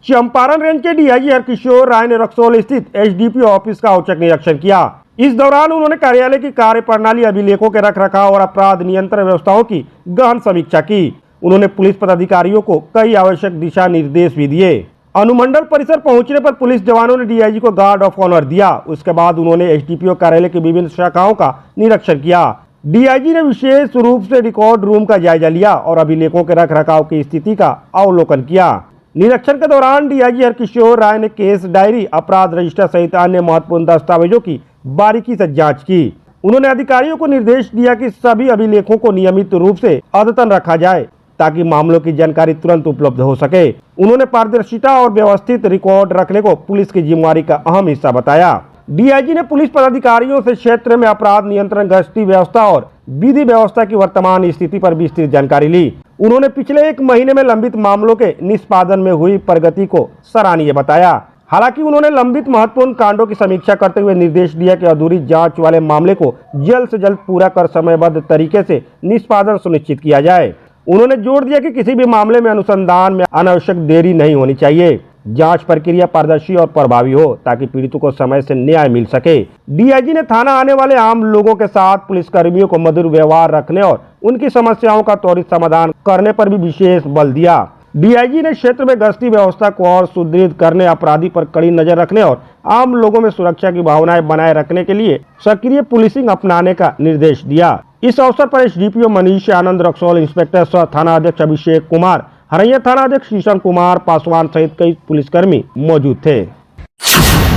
Champaran range के DIG Harkishor राय ने रक्सौल स्थित एसडीपीओ ऑफिस का औचक निरीक्षण किया। इस दौरान उन्होंने कार्यालय की कार्य प्रणाली, अभिलेखों के रखरखाव और अपराध नियंत्रण व्यवस्थाओं की गहन समीक्षा की। उन्होंने पुलिस पदाधिकारियों को कई आवश्यक दिशा निर्देश भी दिए। अनुमंडल परिसर पहुंचने पर पुलिस जवानों ने डीआईजी को गार्ड ऑफ ऑनर दिया। उसके बाद उन्होंने एसडीपीओ कार्यालय की विभिन्न शाखाओं का निरीक्षण किया। डीआईजी ने विशेष रूप से रिकॉर्ड रूम का जायजा लिया और अभिलेखों के रखरखाव की स्थिति का अवलोकन किया। निरीक्षण के दौरान डीआईजी हरकिशोर राय ने केस डायरी, अपराध रजिस्टर सहित अन्य महत्वपूर्ण दस्तावेजों की बारीकी से जांच की। उन्होंने अधिकारियों को निर्देश दिया कि सभी अभिलेखों को नियमित रूप से अद्यतन रखा जाए ताकि मामलों की जानकारी तुरंत उपलब्ध हो सके। उन्होंने पारदर्शिता और व्यवस्थित रिकॉर्ड रखने को पुलिस की जिम्मेदारी का अहम हिस्सा बताया। डीआईजी ने पुलिस पदाधिकारियों से क्षेत्र में अपराध नियंत्रण, गश्ती व्यवस्था और विधि व्यवस्था की वर्तमान स्थिति पर विस्तृत जानकारी ली। उन्होंने पिछले 1 महीने में लंबित मामलों के निष्पादन में हुई प्रगति को सराहनीय बताया। हालांकि उन्होंने लंबित महत्वपूर्ण कांडों की समीक्षा करते हुए निर्देश दिया कि अधूरी जांच वाले मामले को जल्द से जल्द पूरा कर समयबद्ध तरीके से निष्पादन सुनिश्चित किया जाए। उन्होंने जोर दिया कि किसी भी मामले में अनुसंधान में अनावश्यक देरी नहीं होनी चाहिए। जांच प्रक्रिया पारदर्शी और प्रभावी हो ताकि पीड़ितों को समय से न्याय मिल सके। डीआईजी ने थाना आने वाले आम लोगों के साथ पुलिसकर्मियों को मधुर व्यवहार रखने और उनकी समस्याओं का त्वरित समाधान करने पर भी विशेष बल दिया। डीआईजी ने क्षेत्र में गश्ती व्यवस्था को और सुदृढ़ करने, अपराधी पर कड़ी नजर रखने और आम लोगों में सुरक्षा की भावनाएं बनाए रखने के लिए सक्रिय पुलिसिंग अपनाने का निर्देश दिया। इस अवसर पर एसडीपीओ मनीष आनंद, रक्सौल इंस्पेक्टर सह थाना अध्यक्ष अभिषेक कुमार, हरैया थाना अध्यक्ष किशन कुमार पासवान सहित कई पुलिसकर्मी मौजूद थे।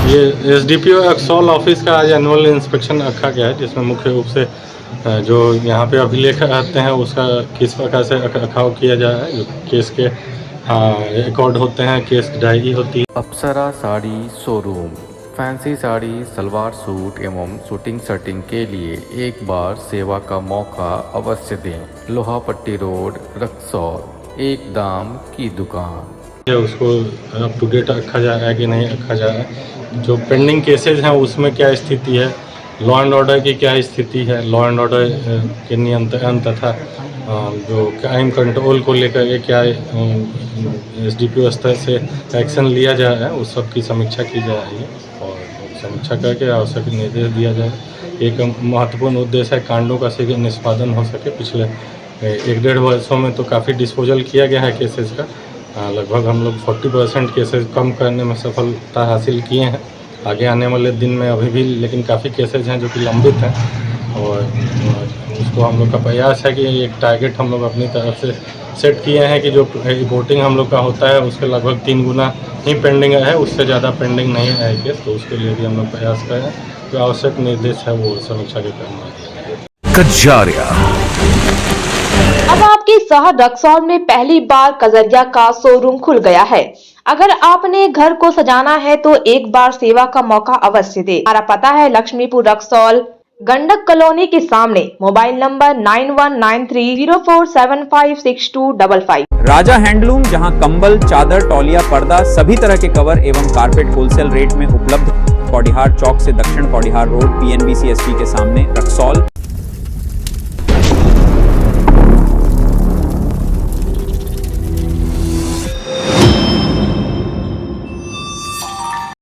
ये एसडीपीओ रक्सौल ऑफिस का आज एनुअल इंस्पेक्शन रखा गया है, जिसमें मुख्य रूप से जो यहाँ पे अभिलेख रहते हैं उसका किस प्रकार से रखरखाव किया जा रहा है, जो केस के रिकॉर्ड होते हैं, केस डायरी होती है। Apsara sari showroom, fancy sari, salwar suit एवं शूटिंग शर्टिंग के लिए एक बार सेवा का मौका अवश्य दें। लोहापट्टी रोड, रक्सौल, एक दाम की दुकान। उसको अप टू डेट रखा जा रहा है कि नहीं रखा जा रहा है, जो पेंडिंग केसेस हैं उसमें क्या स्थिति है, लॉ एंड ऑर्डर की क्या स्थिति है, लॉ एंड ऑर्डर के नियंत्रण तथा जो क्राइम कंट्रोल को लेकर के क्या एसडीपीओ स्तर से एक्शन लिया जा रहा है, उस सब की समीक्षा की जा रही है और समीक्षा करके आवश्यक निर्देश दिया जाए। एक महत्वपूर्ण उद्देश्य है कांडों का शीघ्र निष्पादन हो सके। पिछले 1-1.5 वर्षों में तो काफ़ी डिस्पोजल किया गया है केसेस का। लगभग हम लोग 40% केसेस कम करने में सफलता हासिल किए हैं। आगे आने वाले दिन में अभी भी लेकिन काफ़ी केसेस हैं जो कि लंबित हैं और उसको हम लोग का प्रयास है कि एक टारगेट हम लोग अपनी तरफ से सेट किए हैं कि जो रिपोर्टिंग हम लोग का होता है उसके लगभग 3 गुना ही पेंडिंग है, उससे ज़्यादा पेंडिंग नहीं है केस, तो उसके लिए भी हम लोग प्रयास कर रहे हैं। जो आवश्यक निर्देश है वो समीक्षा के क्रम में। कजारिया अब आपके शहर रक्सौल में पहली बार कजरिया का शोरूम खुल गया है। अगर आपने घर को सजाना है तो एक बार सेवा का मौका अवश्य दे। हमारा पता है लक्ष्मीपुर, रक्सौल, गंडक कॉलोनी के सामने। Mobile number 919304756255। राजा हैंडलूम, जहां कंबल, चादर, तौलिया, पर्दा, सभी तरह के कवर एवं कारपेट होलसेल रेट में उपलब्ध। कौडिहार चौक से दक्षिण कौडिहार रोड, PNBC SP के सामने, रक्सौल।